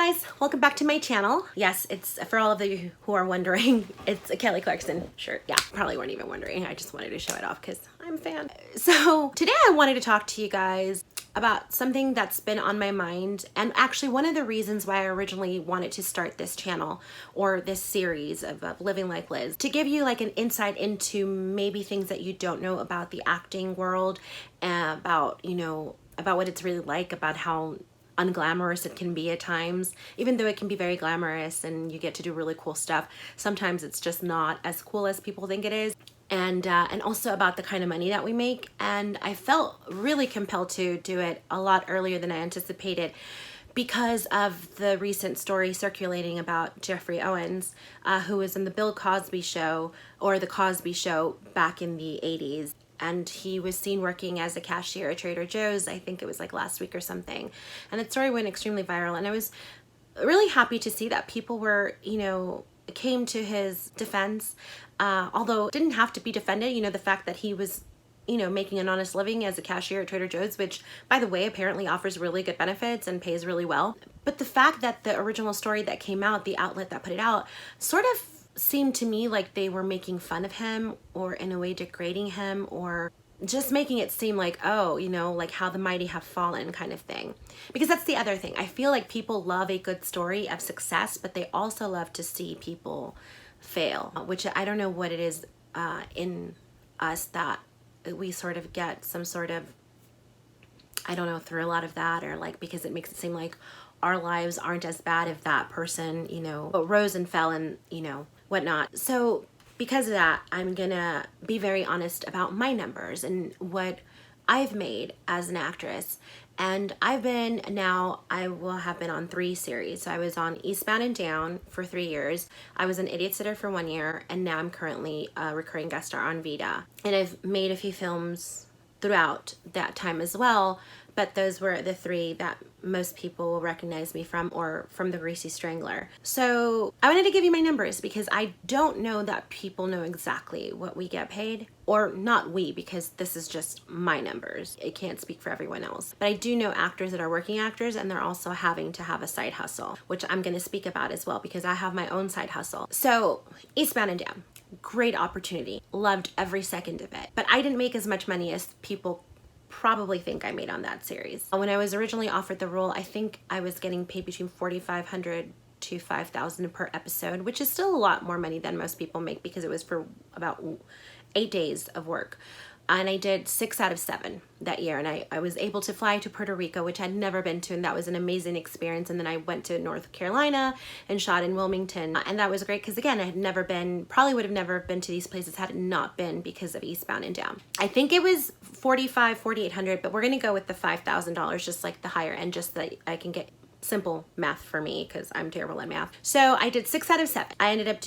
guys, welcome back to my channel. Yes, it's for all of you who are wondering, it's a Kelly Clarkson shirt. Yeah, probably weren't even wondering. I just wanted to show it off because I'm a fan. So today I wanted to talk to you guys about something that's been on my mind, and actually one of the reasons why I originally wanted to start this channel or this series of Living Like Liz, to give you like an insight into maybe things that you don't know about the acting world, and about, you know, about what it's really like, about how unglamorous it can be at times. Even though it can be very glamorous and you get to do really cool stuff, sometimes it's just not as cool as people think it is. And also about the kind of money that we make. And I felt really compelled to do it a lot earlier than I anticipated because of the recent story circulating about Geoffrey Owens, who was in the Bill Cosby show, or the Cosby Show, back in the 80s. And he was seen working as a cashier at Trader Joe's, I think it was like last week or something. And that story went extremely viral, and I was really happy to see that people were, you know, came to his defense, although it didn't have to be defended. You know, the fact that he was, you know, making an honest living as a cashier at Trader Joe's, which, by the way, apparently offers really good benefits and pays really well. But the fact that the original story that came out, the outlet that put it out, sort of seemed to me like they were making fun of him, or in a way degrading him, or just making it seem like, oh, you know, like how the mighty have fallen kind of thing. Because that's the other thing. I feel like people love a good story of success, but they also love to see people fail, which I don't know what it is in us that we sort of get some sort of, I don't know, thrill out of that, or like, because it makes it seem like our lives aren't as bad if that person, you know, rose and fell and, you know, whatnot. So because of that, I'm gonna be very honest about my numbers and what I've made as an actress. And I will have been on 3 series. So I was on Eastbound and Down for 3 years. I was an Idiot Sitter for 1 year, and now I'm currently a recurring guest star on Vida. And I've made a few films throughout that time as well, but those were the 3 that most people will recognize me from, or from The Greasy Strangler. So I wanted to give you my numbers because I don't know that people know exactly what we get paid, or not we, because this is just my numbers. I can't speak for everyone else. But I do know actors that are working actors, and they're also having to have a side hustle, which I'm gonna speak about as well, because I have my own side hustle. So Eastbound and Down, great opportunity. Loved every second of it. But I didn't make as much money as people probably think I made on that series. When I was originally offered the role, I think I was getting paid between $4,500 to $5,000 per episode, which is still a lot more money than most people make, because it was for about 8 days of work. And I did 6 out of 7 that year. And I was able to fly to Puerto Rico, which I'd never been to, and that was an amazing experience. And then I went to North Carolina and shot in Wilmington. And that was great because, again, I had never been, probably would have never been to these places had it not been because of Eastbound and Down. I think it was $4,800, but we're gonna go with the $5,000, just like the higher end, just so that I can get simple math for me, because I'm terrible at math. So I did 6 out of 7. I ended up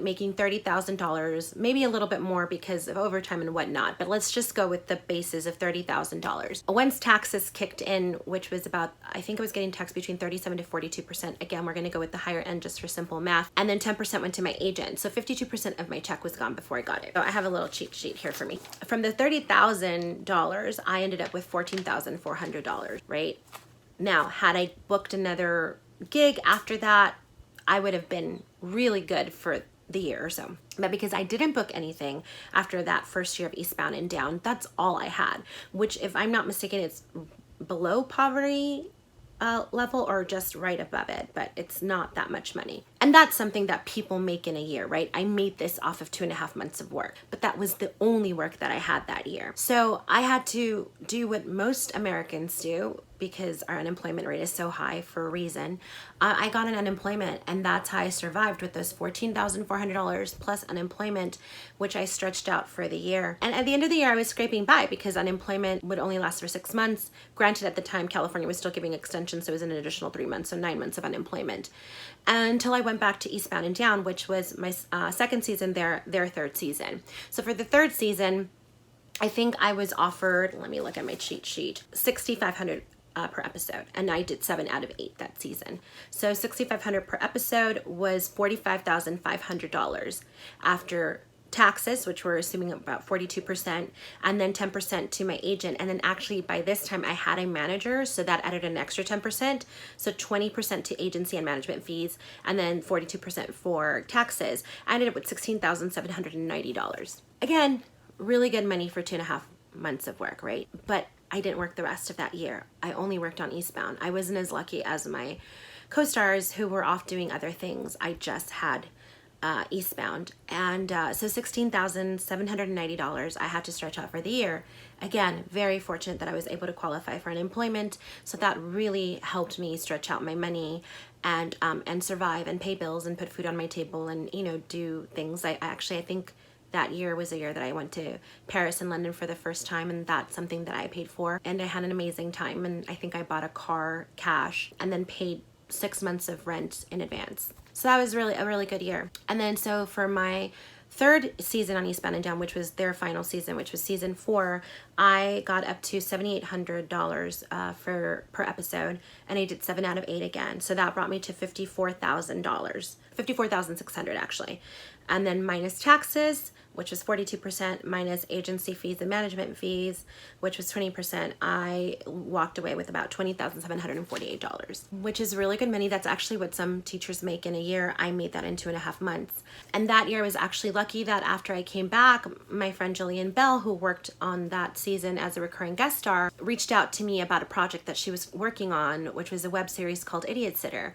making $30,000, maybe a little bit more because of overtime and whatnot, but let's just go with the basis of $30,000. Once taxes kicked in, which was about, I think I was getting taxed between 37 to 42%. Again, we're gonna go with the higher end just for simple math. And then 10% went to my agent. So 52% of my check was gone before I got it. So I have a little cheat sheet here for me. From the $30,000, I ended up with $14,400, right? Now, had I booked another gig after that, I would have been really good for the year or so. But because I didn't book anything after that first year of Eastbound and Down, that's all I had, which, if I'm not mistaken, it's below poverty level, or just right above it, but it's not that much money. And that's something that people make in a year, right? I made this off of 2.5 months of work, but that was the only work that I had that year. So I had to do what most Americans do, because our unemployment rate is so high for a reason. I got an unemployment, and that's how I survived, with those $14,400 plus unemployment, which I stretched out for the year. And at the end of the year, I was scraping by, because unemployment would only last for 6 months. Granted, at the time, California was still giving extensions, so it was an additional 3 months, so 9 months of unemployment. Until I went back to Eastbound and Down, which was my second season, their 3rd season. So for the 3rd season, I think I was offered, let me look at my cheat sheet, $6,500 per episode, and I did 7 out of 8 that season. So $6,500 per episode was $45,500 after taxes, which we're assuming about 42%, and then 10% to my agent. And then actually by this time I had a manager, so that added an extra 10%. So 20% to agency and management fees, and then 42% for taxes. I ended up with $16,790. Again, really good money for 2.5 months of work, right? But I didn't work the rest of that year. I only worked on Eastbound. I wasn't as lucky as my co-stars who were off doing other things. I just had Eastbound. And so $16,790 I had to stretch out for the year. Again, very fortunate that I was able to qualify for unemployment. So that really helped me stretch out my money and survive and pay bills and put food on my table and, you know, do things. I think that year was a year that I went to Paris and London for the first time, and that's something that I paid for. And I had an amazing time, and I think I bought a car cash and then paid 6 months of rent in advance. So that was really a really good year. And then so for my third season on Eastbound and Down, which was their final season, which was season 4, I got up to $7,800 per episode, and I did 7 out of 8 again. So that brought me to $54,000, $54,600 actually. And then minus taxes, which was 42%, minus agency fees and management fees, which was 20%, I walked away with about $20,748, which is really good money. That's actually what some teachers make in a year. I made that in 2.5 months. And that year I was actually lucky that after I came back, my friend Jillian Bell, who worked on that season as a recurring guest star, reached out to me about a project that she was working on, which was a web series called Idiot Sitter.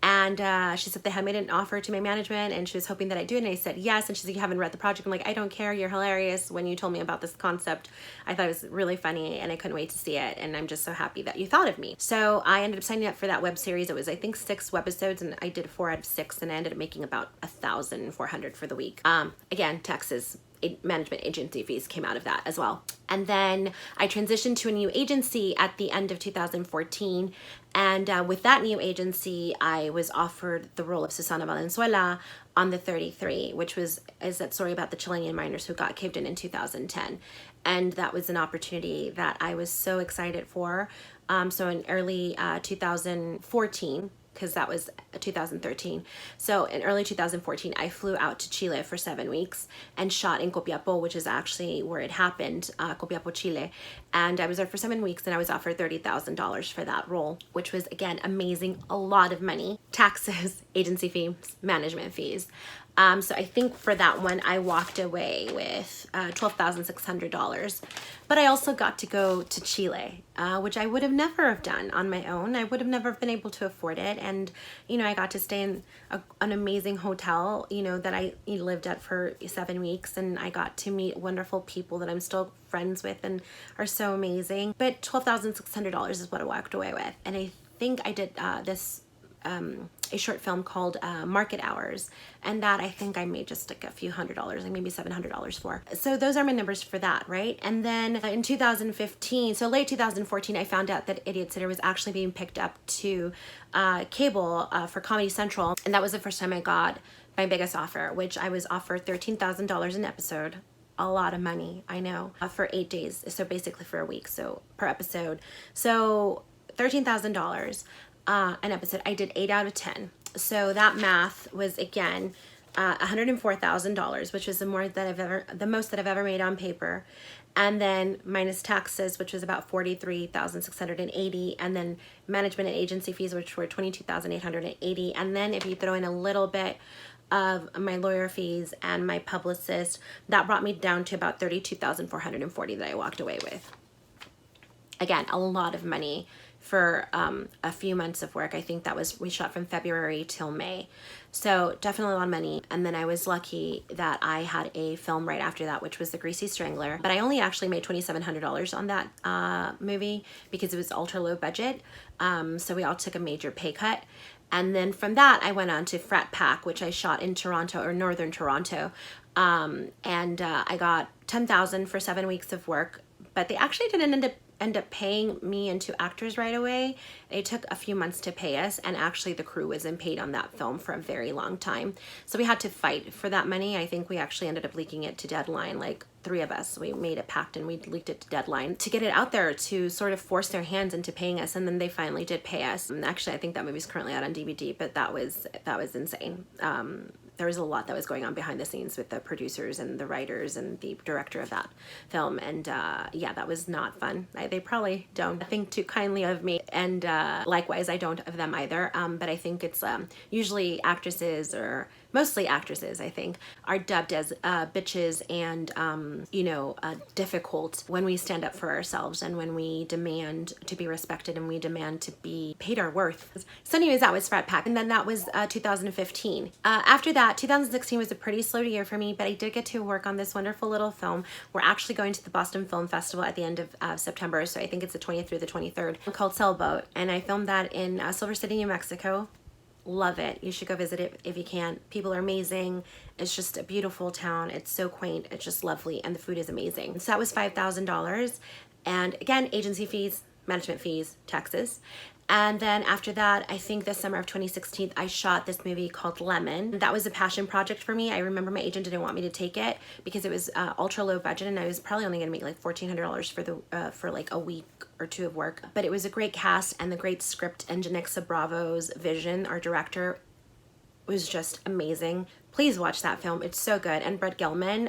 And she said they had made an offer to my management and she was hoping that I'd do it. And I said yes. And she's like, you haven't read the project. I'm like, I don't care. You're hilarious. When you told me about this concept, I thought it was really funny and I couldn't wait to see it. And I'm just so happy that you thought of me. So I ended up signing up for that web series. It was, I think, 6 webisodes, and I did 4 out of 6, and I ended up making about $1,400 for the week. Again, taxes, management agency fees came out of that as well. And then I transitioned to a new agency at the end of 2014. And with that new agency, I was offered the role of Susana Valenzuela on the 33, which is that story about the Chilean miners who got caved in 2010. And that was an opportunity that I was so excited for. So in early 2014, because that was 2013. So in early 2014, I flew out to Chile for 7 weeks and shot in Copiapó, which is actually where it happened, Copiapó, Chile. And I was there for 7 weeks, and I was offered $30,000 for that role, which was, again, amazing, a lot of money, taxes, agency fees, management fees. So I think for that one, I walked away with $12,600. But I also got to go to Chile, which I would have never have done on my own. I would have never been able to afford it. And, you know, I got to stay in an amazing hotel, you know, that I lived at for 7 weeks. And I got to meet wonderful people that I'm still friends with and are so amazing. But $12,600 is what I walked away with. And I think I did a short film called Market Hours, and that I think I made just like a few $100s, like maybe $700 for. So those are my numbers for that, right? And then in 2015, so late 2014, I found out that Idiot Sitter was actually being picked up to cable for Comedy Central, and that was the first time I got my biggest offer, which I was offered $13,000 an episode. A lot of money, I know, for 8 days, so basically for a week, so per episode. So $13,000 an episode. I did 8 out of 10. So that math was, again, $104,000, which is the most that I've ever made on paper. And then minus taxes, which was about $43,680, and then management and agency fees, which were $22,880. And then if you throw in a little bit of my lawyer fees and my publicist, that brought me down to about $32,440 that I walked away with. Again, a lot of money for a few months of work. I think we shot from February till May. So definitely a lot of money. And then I was lucky that I had a film right after that, which was The Greasy Strangler. But I only actually made $2,700 on that movie because it was ultra low budget. So we all took a major pay cut. And then from that, I went on to Frat Pack, which I shot in Toronto, or Northern Toronto. And I got $10,000 for 7 weeks of work, but they actually didn't end up paying me and 2 actors right away. It took a few months to pay us, and actually the crew wasn't paid on that film for a very long time. So we had to fight for that money. I think we actually ended up leaking it to Deadline, like 3 of us. We made a pact and we leaked it to Deadline to get it out there to sort of force their hands into paying us, and then they finally did pay us. And actually, I think that movie's currently out on DVD, but that was insane. there was a lot that was going on behind the scenes with the producers and the writers and the director of that film. And yeah, that was not fun. They probably don't think too kindly of me. And likewise, I don't of them either. But I think it's usually actresses, or mostly actresses, I think, are dubbed as bitches and, you know, difficult when we stand up for ourselves and when we demand to be respected and we demand to be paid our worth. So anyways, that was Frat Pack. And then that was 2015. After that, 2016 was a pretty slow year for me, but I did get to work on this wonderful little film. We're actually going to the Boston Film Festival at the end of September, so I think it's the 20th through the 23rd, called Sailboat. And I filmed that in Silver City, New Mexico. Love it. You should go visit it if you can. People are amazing. It's just a beautiful town. It's so quaint. It's just lovely. And the food is amazing. So that was $5,000. And again, agency fees, management fees, taxes. And then after that, I think the summer of 2016, I shot this movie called Lemon. That was a passion project for me. I remember my agent didn't want me to take it because it was ultra low budget, and I was probably only gonna make like $1,400 for like a week or two of work. But it was a great cast and the great script, and Janixa Bravo's vision, our director, was just amazing. Please watch that film. It's so good. And Brett Gelman,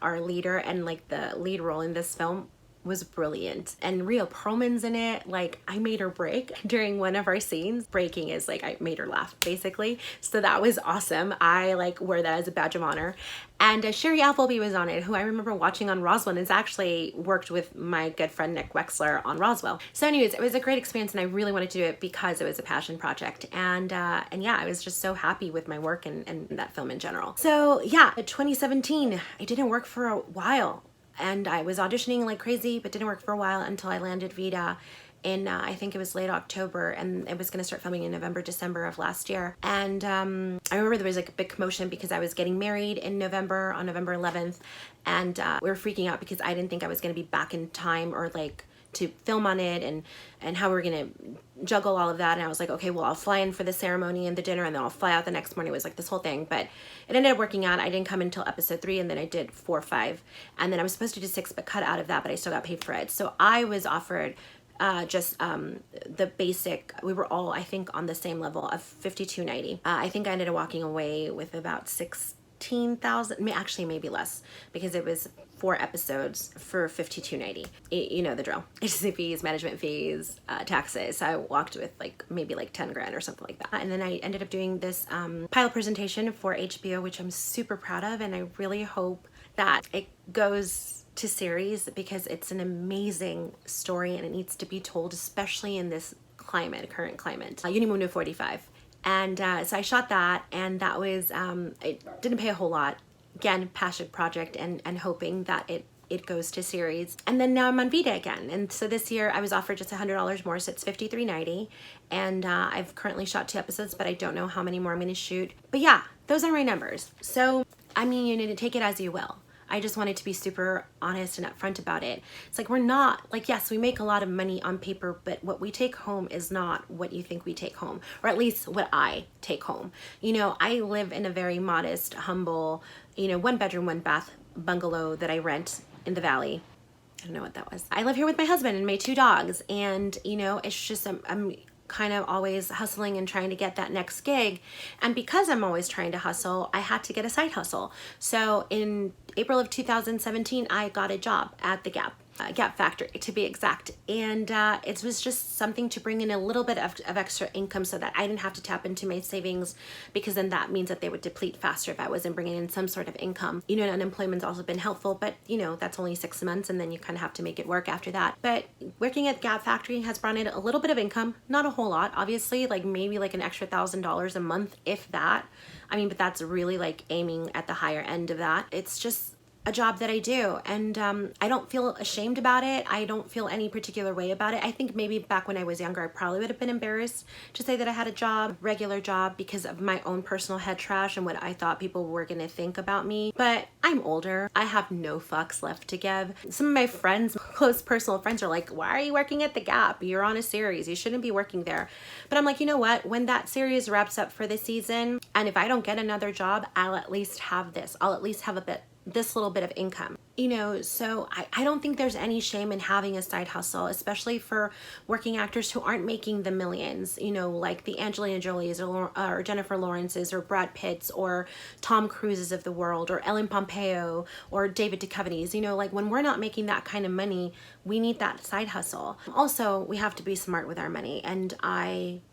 our leader and like the lead role in this film, was brilliant. And Rhea Perlman's in it. Like, I made her break during one of our scenes. Breaking is like, I made her laugh, basically. So that was awesome. I like wear that as a badge of honor. And Sherry Appleby was on it, who I remember watching on Roswell, and has actually worked with my good friend Nick Wexler on Roswell. So anyways, it was a great experience, and I really wanted to do it because it was a passion project. And yeah, I was just so happy with my work and that film in general. So yeah, 2017, I didn't work for a while. And I was auditioning like crazy, but didn't work for a while until I landed Vida in, I think it was late October, and it was gonna start filming in November, December of last year. And I remember there was like a big commotion because I was getting married in November, on November 11th. And we were freaking out because I didn't think I was gonna be back in time or like to film on it, and how we were gonna juggle all of that. And I was like, okay, well, I'll fly in for the ceremony and the dinner, and then I'll fly out the next morning. It was like this whole thing, but it ended up working out. I didn't come until episode 3, and then I did 4, 5, and then I was supposed to do 6, but cut out of that, but I still got paid for it. So I was offered just the basic, we were all, I think, on the same level of $52.90. I think I ended up walking away with about $16,000, actually maybe less, because it was 4 episodes for $52.90. You know the drill. Agency fees, management fees, taxes. So I walked with like maybe like 10 grand or something like that. And then I ended up doing this pilot presentation for HBO, which I'm super proud of, and I really hope that it goes to series because it's an amazing story and it needs to be told, especially in this climate, current climate. Unimundo 45. And so I shot that, and that was, it didn't pay a whole lot. Again, passion project, and hoping that it goes to series. And then now I'm on Vida again. And so this year I was offered just $100 more, so it's $53.90. And I've currently shot 2 episodes, but I don't know how many more I'm gonna shoot. But yeah, those are my numbers. So, I mean, you need to take it as you will. I just wanted to be super honest and upfront about it. It's like, we're not, like, yes, we make a lot of money on paper, but what we take home is not what you think we take home, or at least what I take home. You know, I live in a very modest, humble, you know, 1-bedroom, 1-bath bungalow that I rent in the valley. I don't know what that was. I live here with my husband and my 2 dogs, and, you know, it's just, I'm kind of always hustling and trying to get that next gig. And because I'm always trying to hustle, I had to get a side hustle. So in April of 2017, I got a job at the Gap factory to be exact. And it was just something to bring in a little bit of extra income so that I didn't have to tap into my savings, because then that means that they would deplete faster if I wasn't bringing in some sort of income. You know, unemployment's also been helpful, but you know, that's only 6 months, and then you kind of have to make it work after that. But working at Gap factory has brought in a little bit of income, not a whole lot, obviously, like maybe like an extra $1,000 a month, if that. I mean, but that's really like aiming at the higher end of that. It's just a job that I do, and I don't feel ashamed about it. I don't feel any particular way about it. I think maybe back when I was younger, I probably would have been embarrassed to say that I had a job, regular job, because of my own personal head trash and what I thought people were gonna think about me. But I'm older. I have no fucks left to give. Some of my friends, close personal friends, are like, why are you working at the Gap? You're on a series. You shouldn't be working there. But I'm like, you know what? When that series wraps up for the season, and if I don't get another job, I'll at least have this. I'll at least have this little bit of income. You know, so I don't think there's any shame in having a side hustle, especially for working actors who aren't making the millions, you know, like the Angelina Jolies or Jennifer Lawrences or Brad Pitts or Tom Cruises of the world or Ellen Pompeo or David Duchovny's. You know, like when we're not making that kind of money, we need that side hustle. Also, we have to be smart with our money. And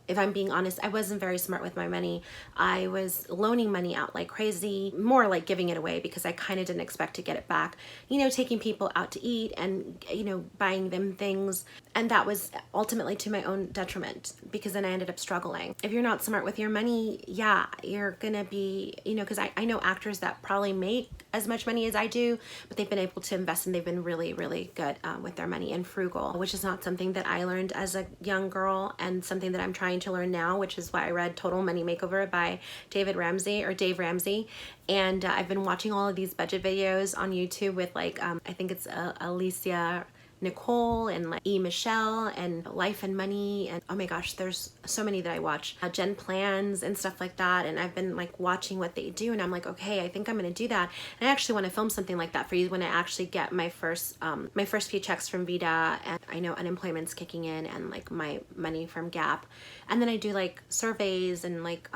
if I'm being honest, I wasn't very smart with my money. I was loaning money out like crazy, more like giving it away because I kind of didn't expect to get it back. You know, taking people out to eat and, you know, buying them things. And that was ultimately to my own detriment because then I ended up struggling. If you're not smart with your money, yeah, you're gonna be, you know, because I know actors that probably make as much money as I do, but they've been able to invest and they've been really, really good with their money and frugal, which is not something that I learned as a young girl and something that I'm trying to learn now, which is why I read Total Money Makeover by Dave Ramsey. And I've been watching all of these budget videos on YouTube with like, I think it's Alicia Nicole and like Michelle and Life and Money, and oh my gosh, there's so many that I watch, Jen Plans and stuff like that. And I've been like watching what they do, and I'm like, okay, I think I'm gonna do that. And I actually want to film something like that for you when I actually get my first few checks from Vida, and I know unemployment's kicking in, and like my money from Gap, and then I do like surveys and like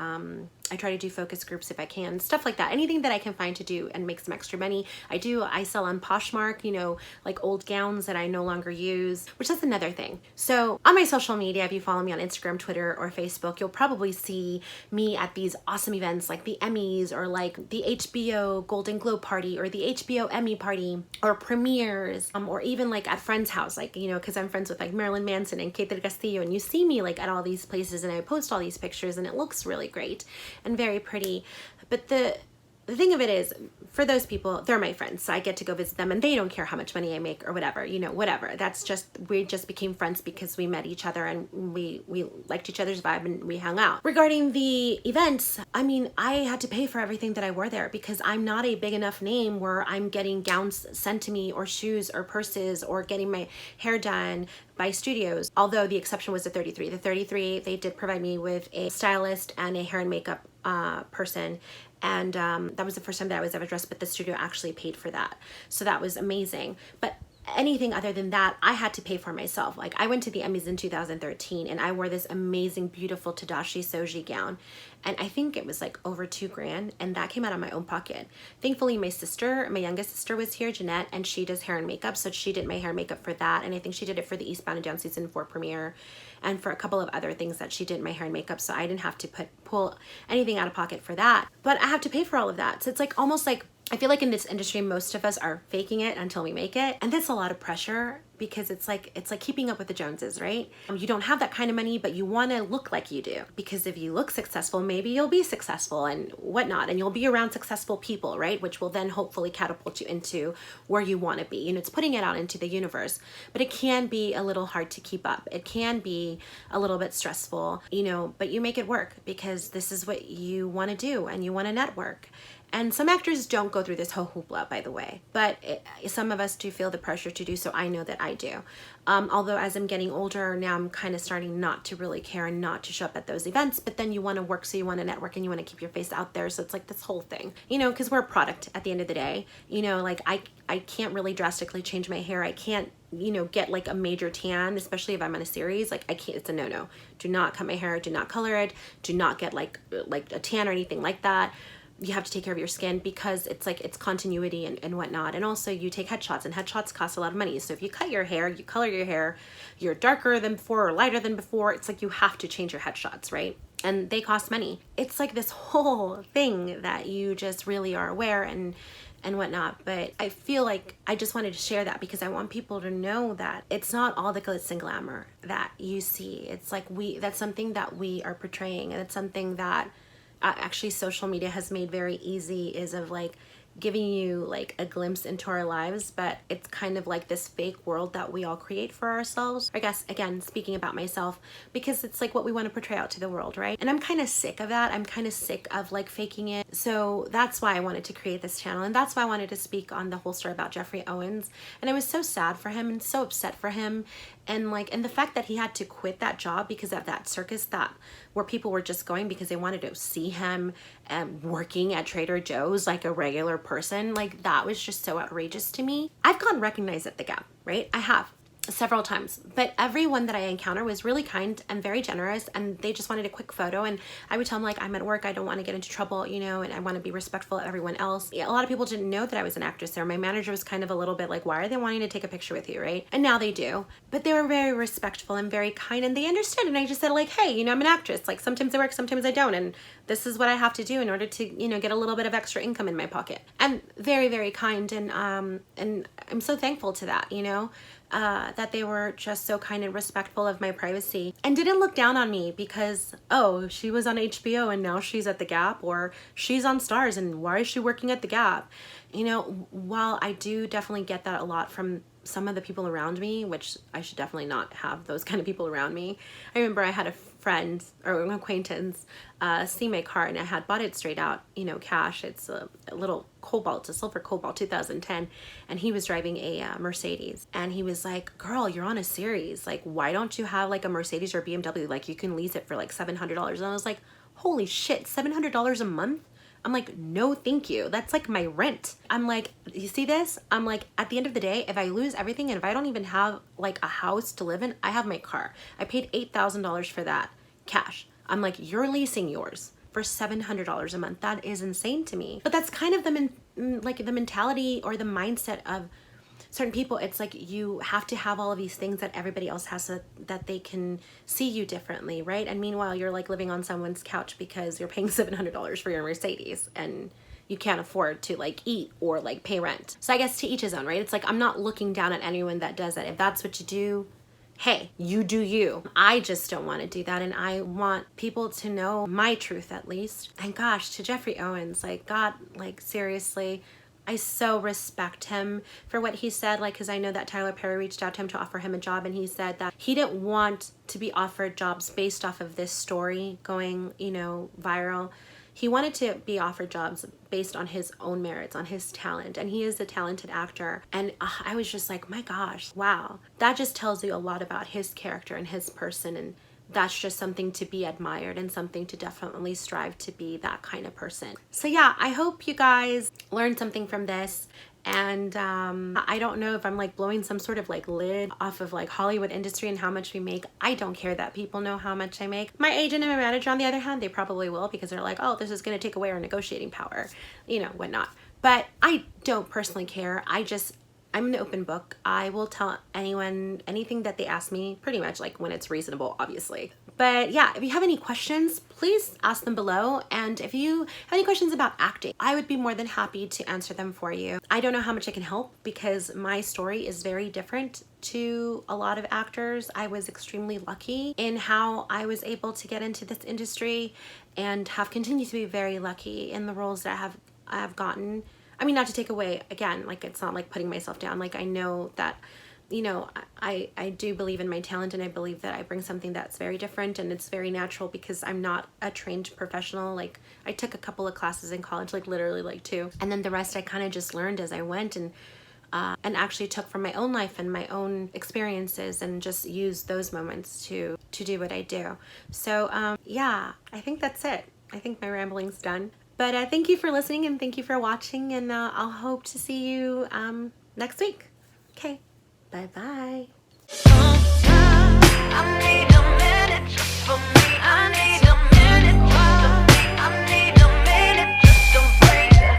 I try to do focus groups if I can, stuff like that. Anything that I can find to do and make some extra money. I sell on Poshmark, you know, like old gowns that I no longer use, which is another thing. So on my social media, if you follow me on Instagram, Twitter, or Facebook, you'll probably see me at these awesome events like the Emmys or like the HBO Golden Globe party or the HBO Emmy party or premieres, or even like at friends' house, like, you know, because I'm friends with like Marilyn Manson and Kate del Castillo, and you see me like at all these places and I post all these pictures and it looks really great and very pretty. But the thing of it is, for those people, they're my friends, so I get to go visit them and they don't care how much money I make or whatever, you know, whatever. That's just, we just became friends because we met each other and we liked each other's vibe and we hung out. Regarding the events, I mean, I had to pay for everything that I wore there because I'm not a big enough name where I'm getting gowns sent to me or shoes or purses or getting my hair done by studios, although the exception was the 33. The 33, they did provide me with a stylist and a hair and makeup person, and that was the first time that I was ever dressed, but the studio actually paid for that, so that was amazing. But anything other than that, I had to pay for myself. Like, I went to the Emmys in 2013 and I wore this amazing, beautiful Tadashi Soji gown, and I think it was like over $2,000, and that came out of my own pocket. Thankfully, my youngest sister was here, Jeanette, and she does hair and makeup, so she did my hair and makeup for that, and I think she did it for the Eastbound and Down season 4 premiere and for a couple of other things that she did my hair and makeup, so I didn't have to pull anything out of pocket for that. But I have to pay for all of that, so it's like almost like, I feel like in this industry, most of us are faking it until we make it. And that's a lot of pressure because it's like keeping up with the Joneses, right? You don't have that kind of money, but you want to look like you do, because if you look successful, maybe you'll be successful and whatnot, and you'll be around successful people, right? Which will then hopefully catapult you into where you want to be. And it's putting it out into the universe, but it can be a little hard to keep up. It can be a little bit stressful, you know, but you make it work because this is what you want to do and you want to network. And some actors don't go through this whole hoopla, by the way, but some of us do feel the pressure to do so. I know that I do. Although as I'm getting older, now I'm kind of starting not to really care and not to show up at those events, but then you want to work, so you want to network and you want to keep your face out there. So it's like this whole thing, you know, because we're a product at the end of the day, you know, like I can't really drastically change my hair. I can't, you know, get like a major tan, especially if I'm on a series. Like I can't, it's a no-no. Do not cut my hair, do not color it, do not get like a tan or anything like that. You have to take care of your skin because it's like, it's continuity and whatnot. And also you take headshots, and headshots cost a lot of money. So if you cut your hair, you color your hair, you're darker than before or lighter than before, it's like you have to change your headshots, right? And they cost money. It's like this whole thing that you just really are aware and whatnot. But I feel like I just wanted to share that because I want people to know that it's not all the glitz and glamour that you see. It's like that's something that we are portraying, and it's something that actually social media has made very easy, is of like giving you like a glimpse into our lives, but it's kind of like this fake world that we all create for ourselves. I guess, again, speaking about myself, because it's like what we want to portray out to the world, right? And I'm kind of sick of that. I'm kind of sick of like faking it. So that's why I wanted to create this channel, and that's why I wanted to speak on the whole story about Geoffrey Owens. And I was so sad for him and so upset for him, and the fact that he had to quit that job because of that circus where people were just going because they wanted to see him working at Trader Joe's like a regular person. Like, that was just so outrageous to me. I've gotten recognized at the Gap, right? I have several times, but everyone that I encounter was really kind and very generous, and they just wanted a quick photo. And I would tell them, like, I'm at work, I don't want to get into trouble, you know, and I want to be respectful of everyone else. Yeah, a lot of people didn't know that I was an actress there. My manager was kind of a little bit like, why are they wanting to take a picture with you, right? And now they do, but they were very respectful and very kind, and they understood. And I just said, like, hey, you know, I'm an actress, like, sometimes I work, sometimes I don't, and this is what I have to do in order to, you know, get a little bit of extra income in my pocket. And very, very kind, and I'm so thankful to that, you know, that they were just so kind and respectful of my privacy and didn't look down on me because, oh, she was on HBO and now she's at the Gap, or she's on STARZ and why is she working at the Gap? You know, while I do definitely get that a lot from some of the people around me, which I should definitely not have those kind of people around me. I remember I had a friend or an acquaintance see my car, and I had bought it straight out, you know, cash. It's a little Cobalt, a silver Cobalt 2010, and he was driving a Mercedes, and he was like, girl, you're on a series, like, why don't you have like a Mercedes or BMW, like you can lease it for like $700? And I was like, holy shit, $700 a month? I'm like, no, thank you. That's like my rent. I'm like, you see this? I'm like, at the end of the day, if I lose everything and if I don't even have like a house to live in, I have my car. I paid $8,000 for that cash. I'm like, you're leasing yours for $700 a month. That is insane to me. But that's kind of the mentality or the mindset of certain people. It's like you have to have all of these things that everybody else has so that they can see you differently, right? And meanwhile, you're like living on someone's couch because you're paying $700 for your Mercedes and you can't afford to like eat or like pay rent. So I guess to each his own, right? It's like, I'm not looking down at anyone that does that. If that's what you do, hey, you do you. I just don't want to do that, and I want people to know my truth at least. And gosh, to Geoffrey Owens, like, God, like, seriously, I so respect him for what he said, like, because I know that Tyler Perry reached out to him to offer him a job, and he said that he didn't want to be offered jobs based off of this story going, you know, viral. He wanted to be offered jobs based on his own merits, on his talent, and he is a talented actor. And I was just like, my gosh, wow. That just tells you a lot about his character and his person, and that's just something to be admired and something to definitely strive to be that kind of person. So yeah, I hope you guys learned something from this. And I don't know if I'm like blowing some sort of like lid off of like Hollywood industry and how much we make. I don't care that people know how much I make. My agent and my manager, on the other hand, they probably will, because they're like, oh, this is going to take away our negotiating power, you know, whatnot. But I don't personally care. I'm an open book. I will tell anyone anything that they ask me, pretty much, like when it's reasonable, obviously. But yeah, if you have any questions, please ask them below. And if you have any questions about acting, I would be more than happy to answer them for you. I don't know how much I can help because my story is very different to a lot of actors. I was extremely lucky in how I was able to get into this industry, and have continued to be very lucky in the roles that I have gotten. I mean, not to take away, again, like, it's not like putting myself down. Like, I know that, you know, I do believe in my talent, and I believe that I bring something that's very different, and it's very natural because I'm not a trained professional. Like, I took a couple of classes in college, like literally like 2, and then the rest I kind of just learned as I went, and actually took from my own life and my own experiences, and just used those moments to do what I do. So yeah, I think that's it. I think my rambling's done. But thank you for listening, and thank you for watching, and I'll hope to see you next week. Okay, bye-bye.